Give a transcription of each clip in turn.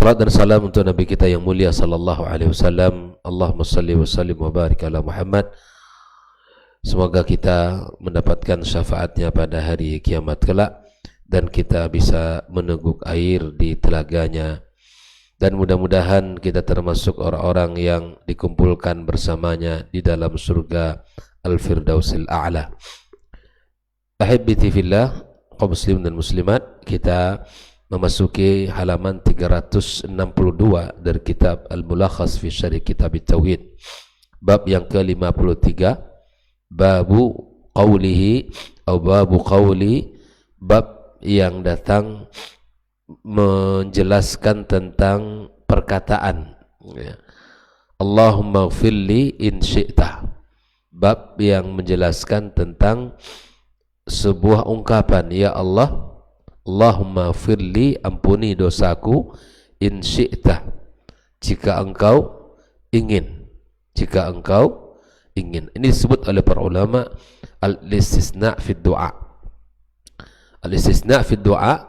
Salat dan salam untuk Nabi kita yang mulia sallallahu alaihi wasallam. Allahumma salli wa sallim wa barik ala Muhammad. Semoga kita mendapatkan syafaatnya pada hari kiamat kelak dan kita bisa meneguk air di telaganya, dan mudah-mudahan kita termasuk orang-orang yang dikumpulkan bersamanya di dalam surga Al-Firdausil A'la. Ahibbiti fillah, kaum muslim dan muslimat, kita memasuki halaman 362 dari kitab Al-Mulakhas fi Syarh Kitab At-Tauhid, bab yang ke-53, babu qawlihi atau babu qawli, bab yang datang menjelaskan tentang perkataan, ya. Allahumma gfirli in syi'ta, bab yang menjelaskan tentang sebuah ungkapan, ya Allah, Allahumma firli, ampuni dosaku, in syi'ta, jika engkau ingin, jika engkau ingin. Ini disebut oleh para ulama al-istisna fi du'a. Al-istisna fi du'a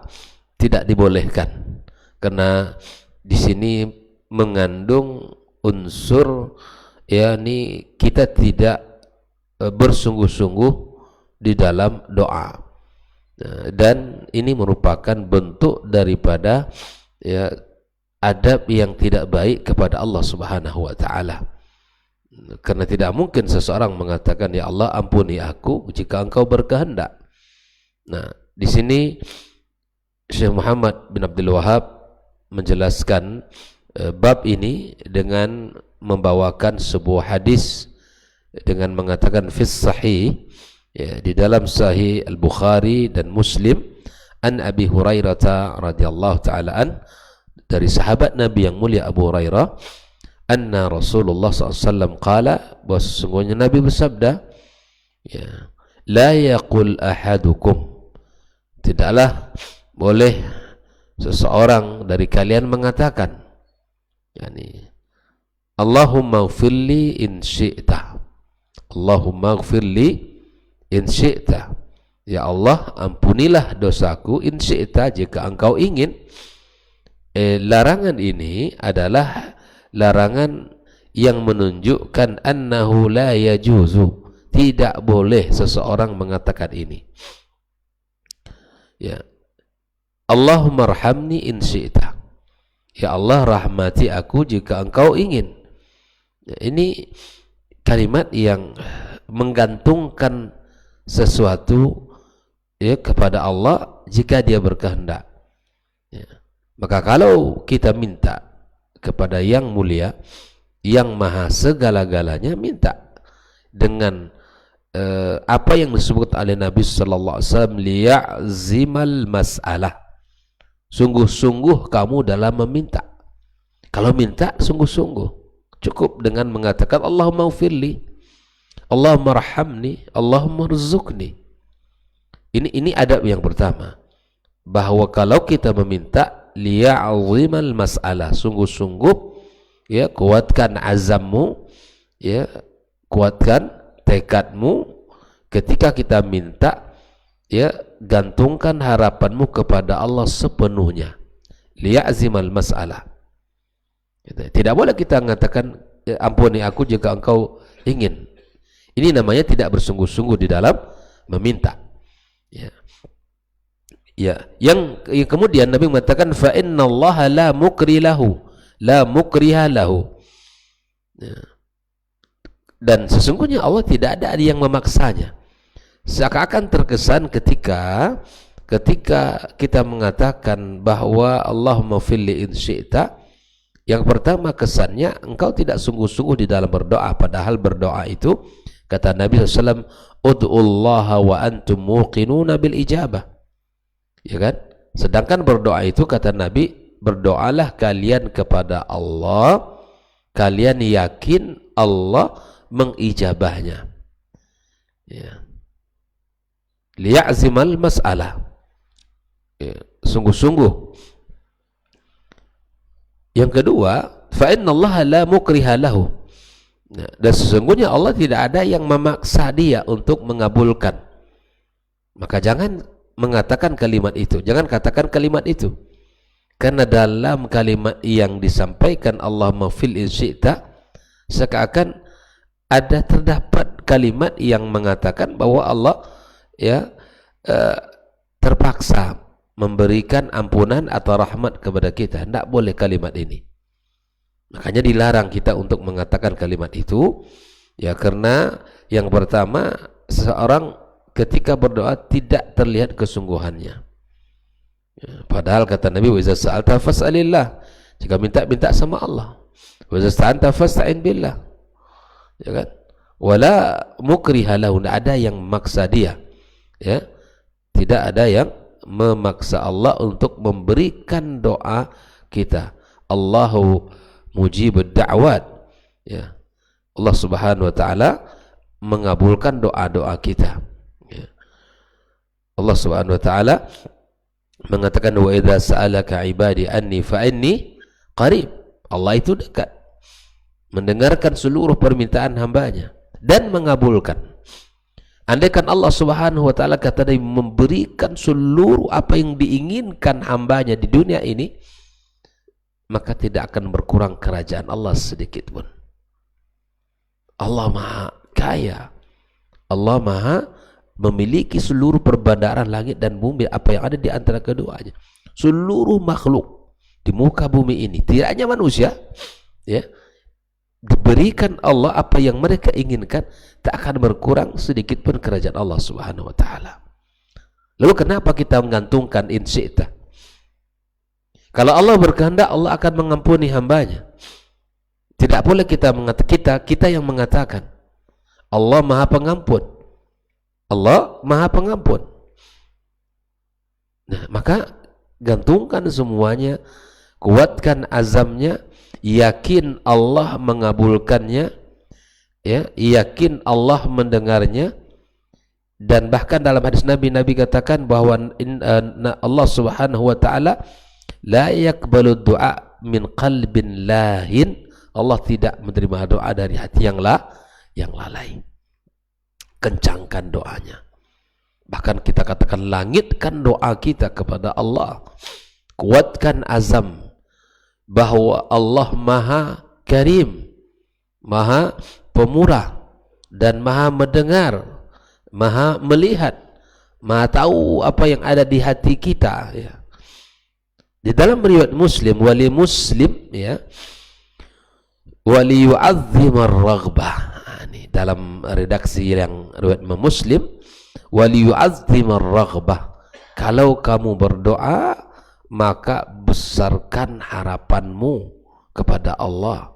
tidak dibolehkan karena di sini mengandung unsur, yakni kita tidak bersungguh-sungguh di dalam doa. Dan ini merupakan bentuk daripada, ya, adab yang tidak baik kepada Allah Subhanahu wa taala. Karena tidak mungkin seseorang mengatakan, ya Allah ampuni aku jika engkau berkehendak. Nah, di sini Syekh Muhammad bin Abdul Wahab menjelaskan bab ini dengan membawakan sebuah hadis dengan mengatakan fis sahih, ya, di dalam Sahih Al-Bukhari dan Muslim, an Abi Hurairah radhiyallahu taala an, dari sahabat Nabi yang mulia Abu Hurairah, anna Rasulullah SAW qala, bahwa sesungguhnya Nabi bersabda, ya, la yaqul ahadukum, tidaklah boleh seseorang dari kalian mengatakan, yani Allahumma gfirli in syi'ta, Allahumma gfirli in syi'ta, ya Allah ampunilah dosaku, in syi'ta, jika engkau ingin. Larangan ini adalah larangan yang menunjukkan annahu la yajuzu, tidak boleh seseorang mengatakan ini, ya. Allahumma arhamni in syi'ta, ya Allah rahmati aku jika engkau ingin. Ya, ini kalimat yang menggantungkan sesuatu, ya, kepada Allah jika dia berkehendak, ya. Maka kalau kita minta kepada yang mulia, yang maha segala-galanya, minta dengan apa yang disebut oleh Nabi sallallahu alaihi wasallam, liya'zimal mas'alah, sungguh-sungguh kamu dalam meminta. Kalau minta sungguh-sungguh, cukup dengan mengatakan Allahumma ufirli, Allahumma rahamni, Allahumma rizukni. Ini adab yang pertama, bahwa kalau kita meminta liya'zimal mas'alah, sungguh-sungguh, ya, kuatkan azammu, ya, kuatkan tekadmu ketika kita minta, ya, gantungkan harapanmu kepada Allah sepenuhnya, liya'zimal mas'alah. Tidak boleh kita mengatakan, ya, ampuni aku jika engkau ingin. Ini namanya tidak bersungguh-sungguh di dalam meminta, ya. Ya, yang kemudian Nabi mengatakan fa innallaha la mukrilahu, la mukriha lahu, ya. Dan sesungguhnya Allah tidak ada yang memaksanya. Seakan-akan terkesan ketika kita mengatakan bahwa Allahumma filli in syi'ta, yang pertama kesannya engkau tidak sungguh-sungguh di dalam berdoa, padahal berdoa itu, kata Nabi SAW, ud'ullaha wa antum muqinuna bil ijabah, ya kan? Sedangkan berdoa itu, kata Nabi, berdoalah kalian kepada Allah, kalian yakin Allah mengijabahnya, ya. Liya'zimal mas'alah, ya, sungguh-sungguh. Yang kedua, fa innallaha la mukriha lahu, dan sesungguhnya Allah tidak ada yang memaksa dia untuk mengabulkan. Maka jangan mengatakan kalimat itu, jangan katakan kalimat itu. Karena dalam kalimat yang disampaikan Allahumma fil in syi'ta, seakan ada terdapat kalimat yang mengatakan bahwa Allah ya terpaksa memberikan ampunan atau rahmat kepada kita. Tidak boleh kalimat ini. Makanya dilarang kita untuk mengatakan kalimat itu, ya, karena yang pertama, seseorang ketika berdoa tidak terlihat kesungguhannya. Ya, padahal kata Nabi, wa iza sa'alta fas'alillah, jika minta sama Allah. Wa iza sta'anta fasta'in billah. Ya kan? Wala mukriha lahu, tidak ada yang memaksa dia. Ya. Tidak ada yang memaksa Allah untuk memberikan doa kita. Allahu mujibud da'wat. Ya. Allah Subhanahu wa taala mengabulkan doa-doa kita. Ya. Allah Subhanahu wa taala mengatakan, wa idza sa'alaka ibadi anni fa inni qarib. Allah itu dekat, mendengarkan seluruh permintaan hambanya dan mengabulkan. Andaikan Allah Subhanahu wa taala kata dia memberikan seluruh apa yang diinginkan hambanya di dunia ini, maka tidak akan berkurang kerajaan Allah sedikit pun. Allah Maha Kaya. Allah Maha memiliki seluruh perbandaran langit dan bumi, apa yang ada di antara keduanya. Seluruh makhluk di muka bumi ini, tidak hanya manusia, ya, diberikan Allah apa yang mereka inginkan, tak akan berkurang sedikit pun kerajaan Allah Subhanahu wa taala. Lalu kenapa kita menggantungkan in syi'ta? Kalau Allah berkehendak, Allah akan mengampuni hambanya. Tidak boleh kita yang mengatakan Allah Maha Pengampun. Allah Maha Pengampun. Nah, maka gantungkan semuanya, kuatkan azamnya, yakin Allah mengabulkannya, ya, yakin Allah mendengarnya. Dan bahkan dalam hadis Nabi katakan bahwa Allah Subhanahu wa taala la yaqbalu du'a min qalbin lahin. Allah tidak menerima doa dari hati yang lalai. Kencangkan doanya. Bahkan kita katakan, langitkan doa kita kepada Allah. Kuatkan azam bahwa Allah Maha Karim, Maha Pemurah, dan Maha Mendengar, Maha Melihat, Maha tahu apa yang ada di hati kita, ya. Di dalam riwayat Muslim, wali Muslim, ya, wali yu'azzimar raghbah. Ini dalam redaksi yang riwayat Muslim, wali yu'azzimar raghbah. Kalau kamu berdoa, maka besarkan harapanmu kepada Allah.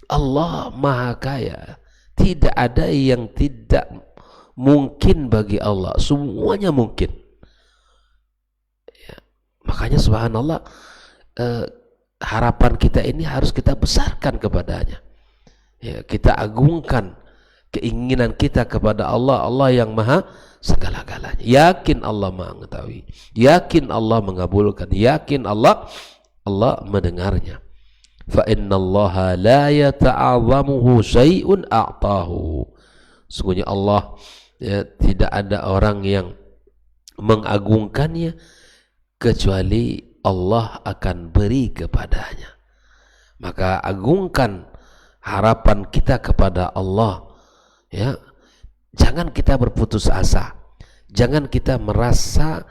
Allah Maha Kaya. Tidak ada yang tidak mungkin bagi Allah. Semuanya mungkin. Ya. Makanya subhanallah, harapan kita ini harus kita besarkan kepadanya. Ya, kita agungkan keinginan kita kepada Allah. Allah yang Maha segala-galanya. Yakin Allah Maha mengetahui. Yakin Allah mengabulkan. Yakin Allah mendengarnya. Fa innallaha la yata'azzamuhu syai'un a'tahu. Sesungguhnya Allah, ya, tidak ada orang yang mengagungkannya kecuali Allah akan beri kepadanya. Maka agungkan harapan kita kepada Allah, ya. Jangan kita berputus asa. Jangan kita merasa,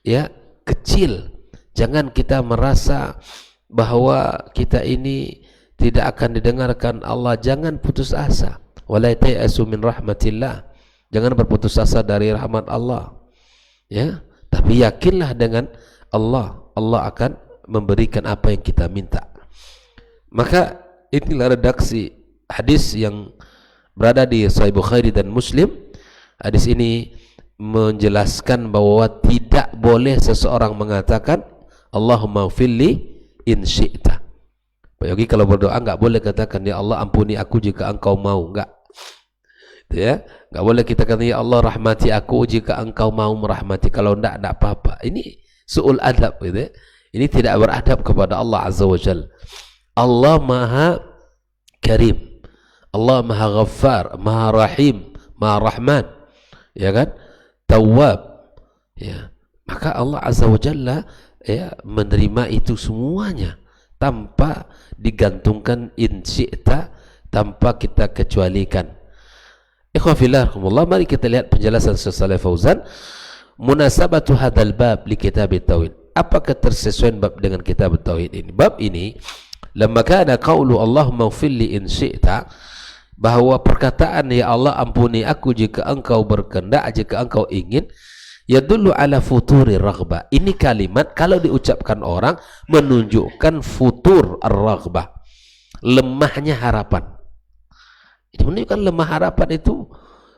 ya, kecil. Jangan kita merasa bahwa kita ini tidak akan didengarkan Allah. Jangan putus asa. Wala ta'asu min rahmatillah. Jangan berputus asa dari rahmat Allah, ya. Tapi yakinlah dengan Allah. Allah akan memberikan apa yang kita minta. Maka inilah redaksi hadis yang berada di Sahih Bukhari dan Muslim. Hadis ini menjelaskan bahwa tidak boleh seseorang mengatakan Allahumma filli in syi'ta. Bagi kalau berdoa enggak boleh katakan ya Allah ampuni aku jika engkau mau, enggak. Ya, enggak boleh kita katakan ya Allah rahmati aku jika engkau mau merahmati. Kalau enggak apa-apa. Ini su'ul adab, gitu ya. Ini tidak beradab kepada Allah Azza wa Jalla. Allah Maha Karim, Allah Maha Ghaffar, Maha Rahim, Maha Rahman, ya kan? Tawwab, ya. Maka Allah Azza wa Jalla, ya menerima itu semuanya tanpa digantungkan in syi'ta, tanpa kita kecualikan. Ikhwafillah, mari kita lihat penjelasan Syekh Shalih Fauzan, munasabatu hadzal bab li kitab tauhid. Apa ketersesuaian bab dengan kitab tauhid ini? Bab ini lamma kana qaulu Allahumma ighfir li in syi'ta, bahwa perkataan ya Allah ampuni aku jika engkau berkehendak, jika engkau ingin, yadullu ala futuri raghbah. Ini kalimat kalau diucapkan orang menunjukkan futur ar-raghbah, lemahnya harapan. Ini menunjukkan lemah harapan itu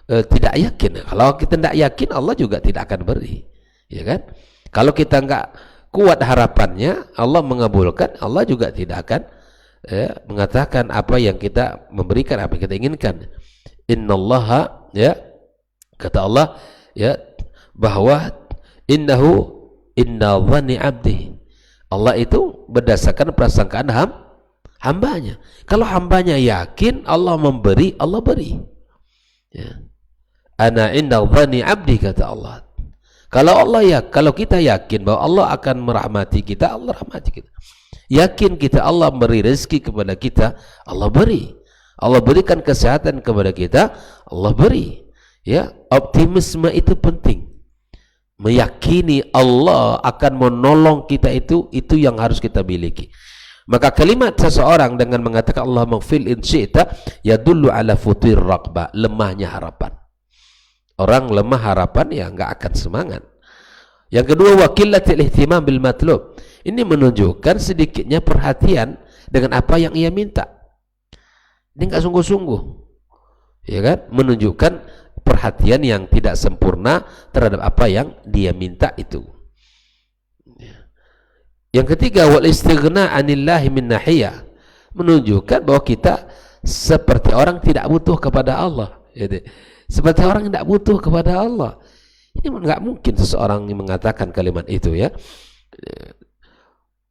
tidak yakin. Kalau kita tidak yakin, Allah juga tidak akan beri, ya kan? Kalau kita enggak kuat harapannya, Allah mengabulkan, Allah juga tidak akan mengatakan apa yang kita memberikan, apa yang kita inginkan. Innallaha, ya, kata Allah, ya, bahwa inna dhanni abdi, Allah itu berdasarkan prasangkaan hambanya. Kalau hambanya yakin Allah memberi, Allah beri, ya. Ana inna dhanni abdi, kata Allah. Kalau kalau kita yakin bahwa Allah akan merahmati kita, Allah rahmati kita. Yakin kita Allah beri rezeki kepada kita, Allah beri. Allah berikan kesehatan kepada kita, Allah beri. Ya, optimisme itu penting. Meyakini Allah akan menolong kita, itu yang harus kita miliki. Maka kalimat seseorang dengan mengatakan Allah maghfir in syi'ta yadullu ala futir raqbah, lemahnya harapan. Orang lemah harapan ya enggak akan semangat. Yang kedua, wakilatil ihtimam bil matlub. Ini menunjukkan sedikitnya perhatian dengan apa yang ia minta. Ini enggak sungguh-sungguh, ya kan? Menunjukkan perhatian yang tidak sempurna terhadap apa yang dia minta itu. Yang ketiga, wal istighna anillahi min nahiyah, menunjukkan bahwa kita seperti orang tidak butuh kepada Allah. Seperti orang yang tidak butuh kepada Allah. Ini enggak mungkin seseorang yang mengatakan kalimat itu, ya.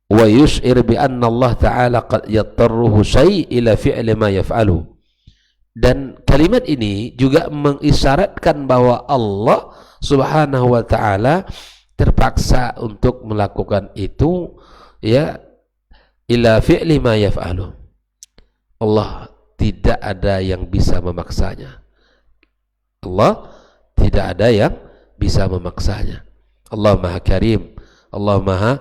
Wa yush'ir bi anna Allah ta'ala qad yattarruhu syai' ila fi'li ma yaf'alu. Dan kalimat ini juga mengisyaratkan bahwa Allah Subhanahu wa ta'ala terpaksa untuk melakukan itu, ya, ila fi'li ma yaf'alu. Allah tidak ada yang bisa memaksanya. Allah tidak ada yang bisa memaksanya. Allah Maha Karim, Allah Maha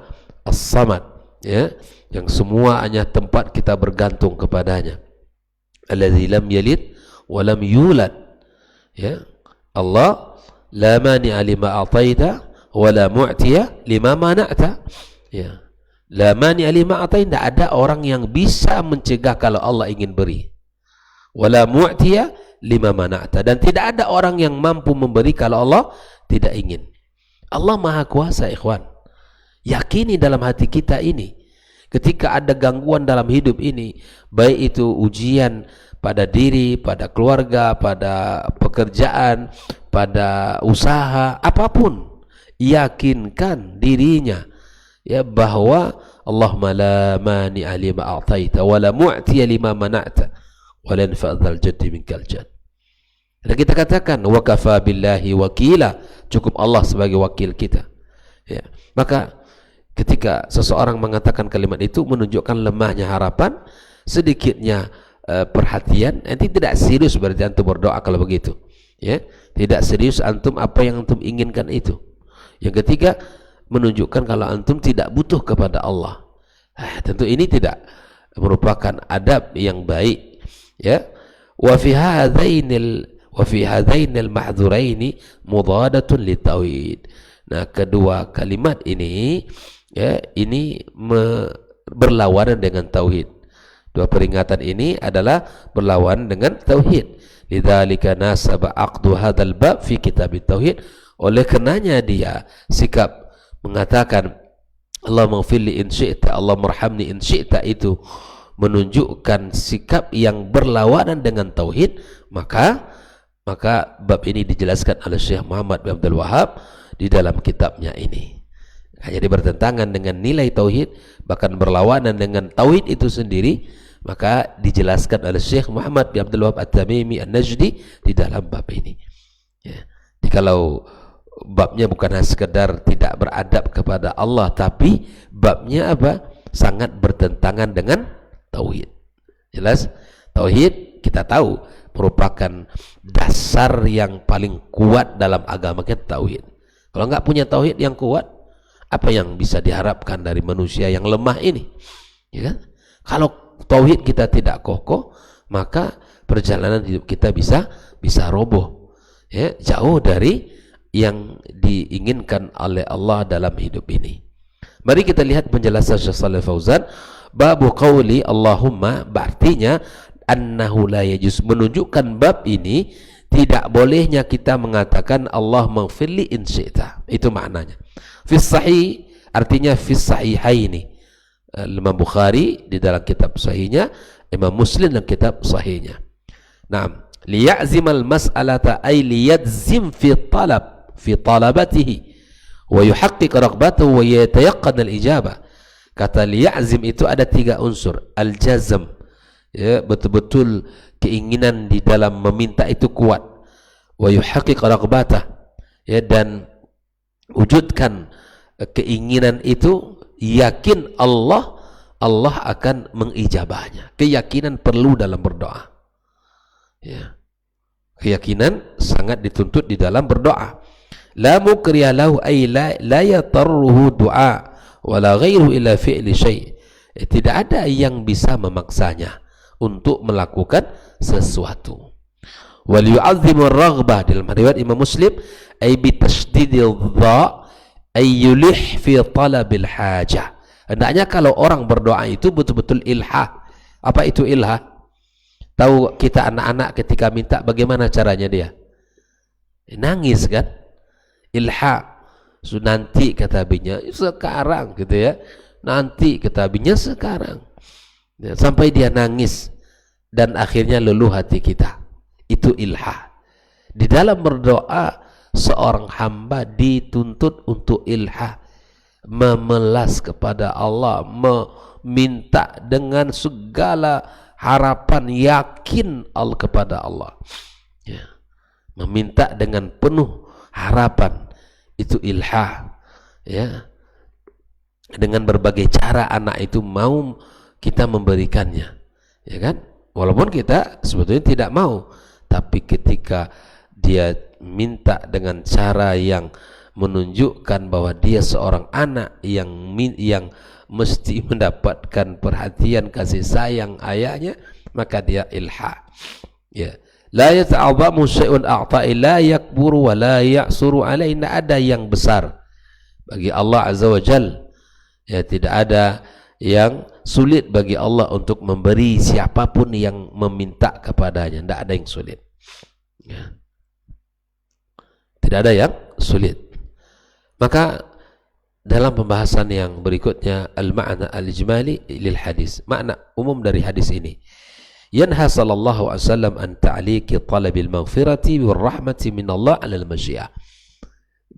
As-Samad, ya, yang semua hanya tempat kita bergantung kepadanya. Alladzi lam yalid wa lam yulad, ya. Allah la mani'a lima a'taita wa la mu'tiya lima mana'ta, ya. La mani'a lima a'taita, tidak ada orang yang bisa mencegah kalau Allah ingin beri. Wa la mu'tiya lima mana'ta, dan tidak ada orang yang mampu memberi kalau Allah tidak ingin. Allah Maha Kuasa, ikhwan. Yakini dalam hati kita ini, ketika ada gangguan dalam hidup ini, baik itu ujian pada diri, pada keluarga, pada pekerjaan, pada usaha, apapun, yakinkan dirinya, ya, bahwa Allahumma la mani'a lima a'taita wa la mu'tiya lima mana'ta wa la yanfa'dzal jaddi minkal jadd. Dan kita katakan wa kafa billahi wakila, cukup Allah sebagai wakil kita, ya. Maka ketika seseorang mengatakan kalimat itu menunjukkan lemahnya harapan, sedikitnya perhatian. Nanti tidak serius berarti antum berdoa kalau begitu, ya. Tidak serius antum apa yang antum inginkan itu. Yang ketiga, menunjukkan kalau antum tidak butuh kepada Allah. Tentu ini tidak merupakan adab yang baik, ya. Wa fi hadainil mahdhuraini mudadatun litauhid. Nah, kedua kalimat ini, ya, ini berlawanan dengan tauhid. Dua peringatan ini adalah berlawanan dengan tauhid. Lidzalika nasaba aqdu hadzal bab fi kitab tauhid. Oleh karenanya dia sikap mengatakan Allah maghfirli in syi'ta, Allah marhamni in syi'ta, itu menunjukkan sikap yang berlawanan dengan tauhid. Maka bab ini dijelaskan oleh Syekh Muhammad bin Abdul Wahhab di dalam kitabnya ini. Jadi bertentangan dengan nilai tauhid, bahkan berlawanan dengan tauhid itu sendiri, maka dijelaskan oleh Syekh Muhammad bin Abdul Wahhab At-Tamimi An-Najdi di dalam bab ini, ya. Jadi kalau babnya bukan hanya sekedar tidak beradab kepada Allah, tapi babnya apa? Sangat bertentangan dengan tauhid. Jelas? Tauhid kita tahu merupakan dasar yang paling kuat dalam agama kita, tauhid. Kalau nggak punya tauhid yang kuat, apa yang bisa diharapkan dari manusia yang lemah ini? Ya kan? Kalau tauhid kita tidak kokoh, maka perjalanan hidup kita bisa roboh. Ya, jauh dari yang diinginkan oleh Allah dalam hidup ini. Mari kita lihat penjelasan Syekh Shalih Fauzan. Babu qauli Allahumma, berartinya annahu la yajuz, menunjukkan bab ini tidak bolehnya kita mengatakan Allah maghfirli in syi'ta. Itu maknanya. Fis sahih artinya fis sahihaini. Imam Bukhari di dalam kitab sahihnya, Imam Muslim dalam kitab sahihnya. Naam, liya'zimal mas'alata ay liyadzim fi talabatihi wa yuhaqqiq raghbatahu wa yatayaqqan al-ijabah. Kata liya'zim itu ada 3 unsur. Al-jazm, ya, betul-betul keinginan di dalam meminta itu kuat. Wa yuhaqqiq raghbatah, ya, dan wujudkan keinginan itu, yakin Allah akan mengijabahnya. Keyakinan perlu dalam berdoa. Ya. Keyakinan sangat dituntut di dalam berdoa. La mukriya lahu ay la yatarruhu du'a wala ghairu ila fi'li syai'. Tidak ada yang bisa memaksanya untuk melakukan sesuatu. Wal yu'azzimu ar-raghbah, dalam riwayat Imam Muslim, ay bi tasdidil dha ay yulih fi talabil hajah. Hendaknya kalau orang berdoa itu betul-betul ilhah. Apa itu ilhah? Tahu kita anak-anak ketika minta bagaimana caranya dia? Nangis kan? Ilha. So, nanti kata abinya sekarang gitu ya. Nanti kata abinya sekarang. Ya, sampai dia nangis dan akhirnya luluh hati kita. Itu ilha. Di dalam berdoa seorang hamba dituntut untuk ilha, memelas kepada Allah, meminta dengan segala harapan, yakin kepada Allah, ya. Meminta dengan penuh harapan, itu ilha, ya. Dengan berbagai cara anak itu mau kita memberikannya, ya kan? Walaupun kita sebetulnya tidak mau, tapi ketika dia minta dengan cara yang menunjukkan bahwa dia seorang anak yang mesti mendapatkan perhatian kasih sayang ayahnya, maka dia ilha. Ya. La yata'adhamu syai'un a'ta'i la yakburu wa la ya'suru alaihi. Tidak ada yang besar bagi Allah Azza wa Jal. Ya, tidak ada yang sulit bagi Allah untuk memberi siapapun yang meminta kepadanya. Tidak ada yang sulit. Ya. Tidak ada yang sulit. Maka dalam pembahasan yang berikutnya, al-ma'na al-ijmali lil hadis, makna umum dari hadis ini, yanha sallallahu alaihi wasallam an ta'liqi talabil maghfirati wal rahmati min Allah 'alal masyiah,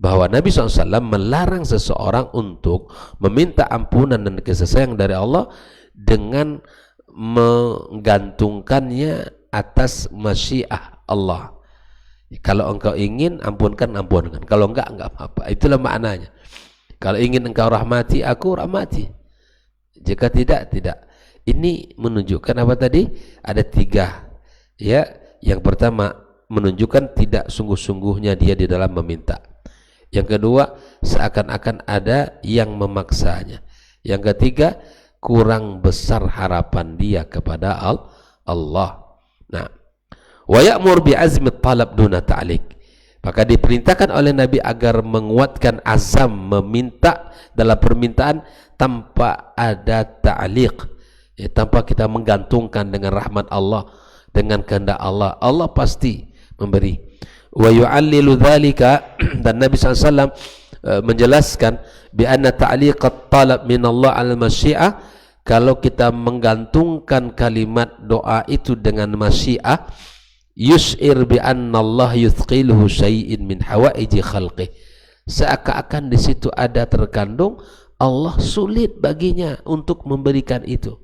bahwa Nabi SAW melarang seseorang untuk meminta ampunan dan kasih sayang dari Allah dengan menggantungkannya atas masyiah Allah. Kalau engkau ingin ampunkan, ampunkan. Kalau enggak apa-apa. Itulah maknanya. Kalau ingin engkau rahmati aku, rahmati. Jika tidak, tidak. Ini menunjukkan apa tadi? Ada 3. Ya, yang pertama menunjukkan tidak sungguh-sungguhnya dia di dalam meminta. Yang kedua, seakan-akan ada yang memaksanya. Yang ketiga, kurang besar harapan dia kepada Allah. Nah, wa ya'mur bi azmi talab duna ta'liq. Maka diperintahkan oleh Nabi agar menguatkan azam meminta dalam permintaan tanpa ada ta'liq, ya, tanpa kita menggantungkan dengan rahmat Allah, dengan kehendak Allah. Allah pasti memberi. Wa yu'allilu dzalika, dan Nabi SAW menjelaskan bi anna ta'liqat talab min Allah al masyiah, kalau kita menggantungkan kalimat doa itu dengan masyiah, yus'ir bi anna Allah yuthqiluhu syai'in min hawaiji khalqih, seakan-akan di situ ada terkandung Allah sulit baginya untuk memberikan itu.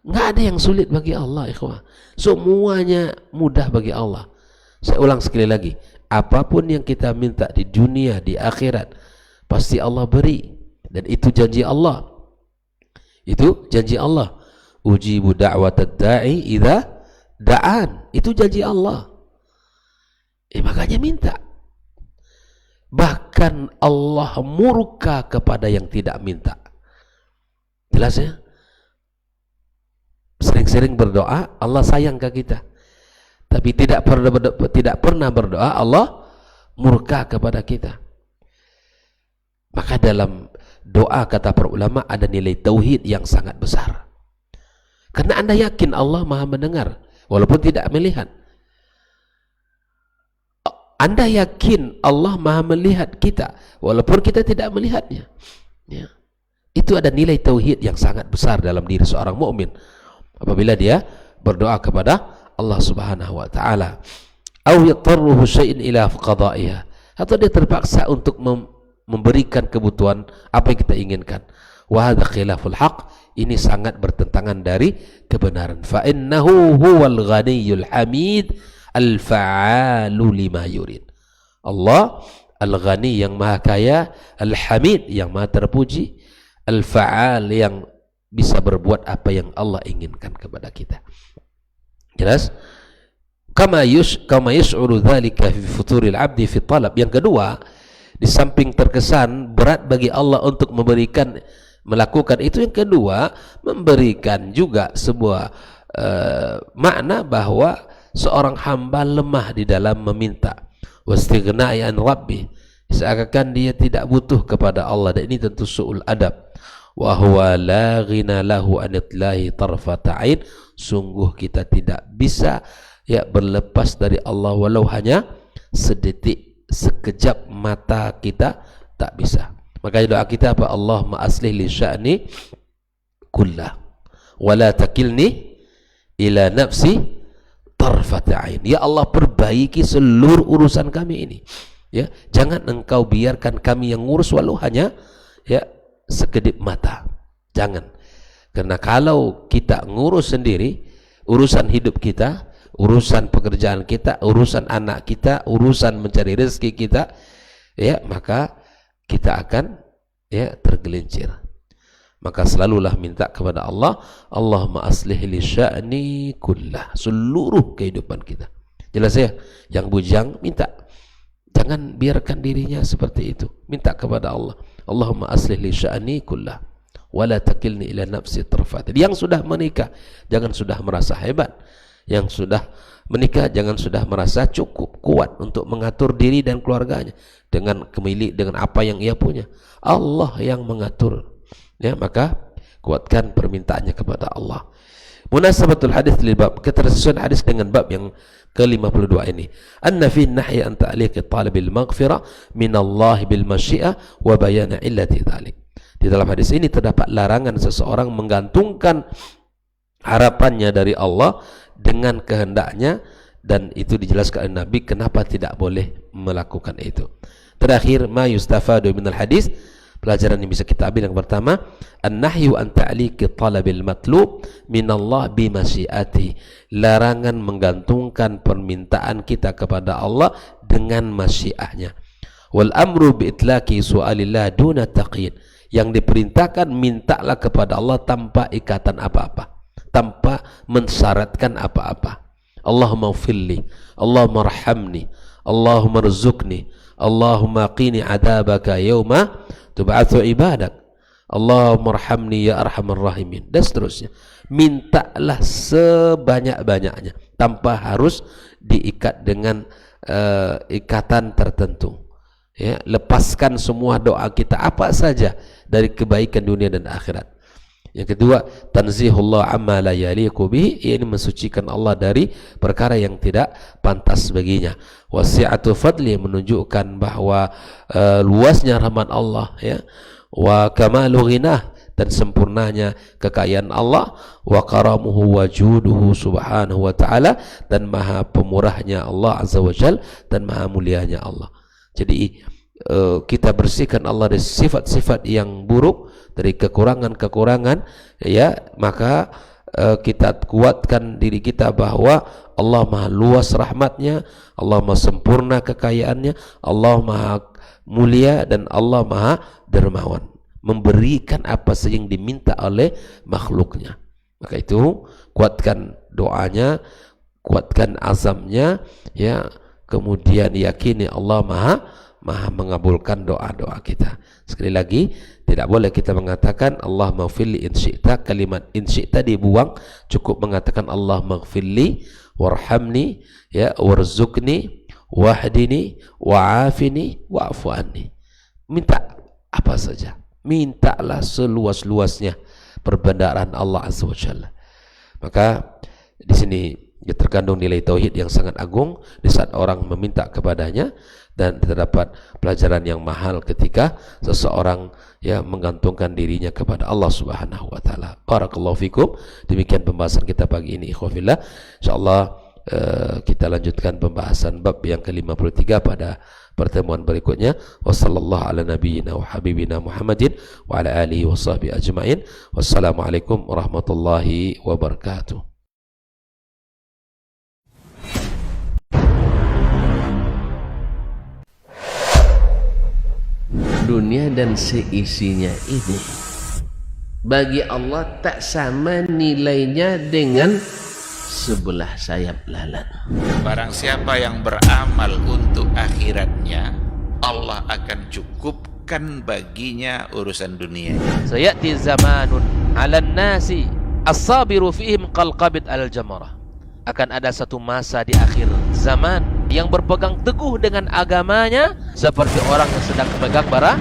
Nggak ada yang sulit bagi Allah, ikhwah. Semuanya mudah bagi Allah. Saya ulang sekali lagi, apapun yang kita minta di dunia, di akhirat, pasti Allah beri. Dan itu janji Allah. Itu janji Allah. Ujibu da'watad da'i idza da'an. Itu janji Allah. Makanya minta. Bahkan Allah murka kepada yang tidak minta. Jelas ya? Sering-sering berdoa, Allah sayang ke kita. Tapi tidak pernah berdoa, Allah murka kepada kita. Maka dalam doa, kata para ulama, ada nilai tauhid yang sangat besar. Karena Anda yakin Allah Maha mendengar walaupun tidak melihat. Anda yakin Allah Maha melihat kita walaupun kita tidak melihatnya. Ya. Itu ada nilai tauhid yang sangat besar dalam diri seorang mukmin apabila dia berdoa kepada Allah Subhanahu wa taala. Aw yatarruhu syai'in ila qada'iha. Atau dia terpaksa untuk memberikan kebutuhan apa yang kita inginkan. Wa hadza khilaful haq. Ini sangat bertentangan dari kebenaran. Fa innahu huwal ghaniyyul hamid al-fa'alu lima yurid. Allah al-ghani yang maha kaya, al-hamid yang maha terpuji, al-fa'al yang bisa berbuat apa yang Allah inginkan kepada kita. Jelas? Kama yash'uru dzalika fi futuril 'abdi fi talab. Yang kedua, di samping terkesan berat bagi Allah untuk melakukan itu, yang kedua memberikan juga sebuah makna bahwa seorang hamba lemah di dalam meminta. Wastighna'i an rabbi, seakan dia tidak butuh kepada Allah, dan ini tentu su'ul adab. Wa huwa la ghina lahu an itlahi tarfata ain. Sungguh kita tidak bisa ya berlepas dari Allah walau hanya sedetik, sekejap mata kita tak bisa. Makanya doa kita apa? Allahumma aslih li sya'ni kullah wa la takilni ila nafsi tarfata ain. Ya Allah, perbaiki seluruh urusan kami ini. Ya, jangan engkau biarkan kami yang ngurus walau hanya ya sekedip mata. Jangan. Karena kalau kita ngurus sendiri urusan hidup kita, urusan pekerjaan kita, urusan anak kita, urusan mencari rezeki kita, ya, maka kita akan ya tergelincir. Maka selalulah minta kepada Allah, Allahumma aslih li sya'ni kullah, seluruh kehidupan kita. Jelas ya? Yang bujang minta, jangan biarkan dirinya seperti itu. Minta kepada Allah, Allahumma aslih li sya'ni kullah wala takilni ila nafsi tarfat. Yang sudah menikah jangan sudah merasa hebat. Yang sudah menikah jangan sudah merasa cukup kuat untuk mengatur diri dan keluarganya dengan dengan apa yang ia punya. Allah yang mengatur. Ya, maka kuatkan permintaannya kepada Allah. Munasabatul hadis lil bab, ketersesuaian hadis dengan bab yang ke-52 ini. Anna fi nahyi an ta'liq talabil maghfirah min Allah bil masyiah wa bayan illati dzalik. Di dalam hadis ini terdapat larangan seseorang menggantungkan harapannya dari Allah dengan kehendaknya, dan itu dijelaskan oleh Nabi kenapa tidak boleh melakukan itu. Terakhir, ma yustafadu minal hadis, pelajaran yang bisa kita ambil yang pertama, an-nahyu an ta'liqi talabil matlub minallah bi masyiati. Larangan menggantungkan permintaan kita kepada Allah dengan masyiahnya. Wal amru bi itlaqi su'alillah duna taqyid. Yang diperintahkan mintalah kepada Allah tanpa ikatan apa-apa, tanpa mensyaratkan apa-apa. Allahumma ghfirli, Allahumma arhamni, Allahumma rzuqni, Allahumma qini adabaka yauma tub'atsu ibadak, Allahumma arhamni ya arhamar rahimin, dan seterusnya. Mintalah sebanyak-banyaknya tanpa harus diikat dengan ikatan tertentu. Ya, lepaskan semua doa kita apa saja dari kebaikan dunia dan akhirat. Yang kedua, tanzihullah amma la yaliqu bihi, ini mensucikan Allah dari perkara yang tidak pantas baginya. Wasi'atu fadli, menunjukkan bahwa luasnya rahmat Allah, ya. Wa kamalu ghinah, dan sempurnanya kekayaan Allah. Wa karamuhu wa juduhu subhanahu wa ta'ala, dan maha pemurahnya Allah azza wa jal, dan maha mulianya Allah. Jadi kita bersihkan Allah dari sifat-sifat yang buruk, dari kekurangan-kekurangan, ya, maka kita kuatkan diri kita bahwa Allah maha luas rahmatnya, Allah maha sempurna kekayaannya, Allah maha mulia, dan Allah maha dermawan, memberikan apa saja yang diminta oleh makhluknya. Maka itu kuatkan doanya, kuatkan azamnya, ya, kemudian yakini Allah maha mengabulkan doa-doa kita. Sekali lagi, tidak boleh kita mengatakan Allah maghfirli in syi'ta. Kalimat in syi'ta dibuang, cukup mengatakan Allah maghfirli warhamni, ya, warzuqni wahdini wa'afini wa'fu anni. Minta apa saja, mintalah seluas-luasnya perbendaharaan Allah Azza wa Jalla. Maka di sini terkandung nilai tauhid yang sangat agung di saat orang meminta kepadanya, dan terdapat pelajaran yang mahal ketika seseorang, ya, menggantungkan dirinya kepada Allah Subhanahu wa taala. Barakallahu fikum. Demikian pembahasan kita pagi ini, ikhwafillah. Insyaallah kita lanjutkan pembahasan bab yang ke-53 pada pertemuan berikutnya. Wassallallahu ala nabiyyina wa habibina Muhammadin wa ala alihi washabbihi ajmain. Wassalamualaikum warahmatullahi wabarakatuh. Dunia dan seisinya ini bagi Allah tak sama nilainya dengan sebelah sayap lalat. Barang siapa yang beramal untuk akhiratnya, Allah akan cukupkan baginya urusan dunia. Sayati zamanun 'alan nasi as-sabiru fihim qalqabit al-jamarah. Akan ada satu masa di akhir zaman yang berpegang teguh dengan agamanya seperti orang yang sedang memegang bara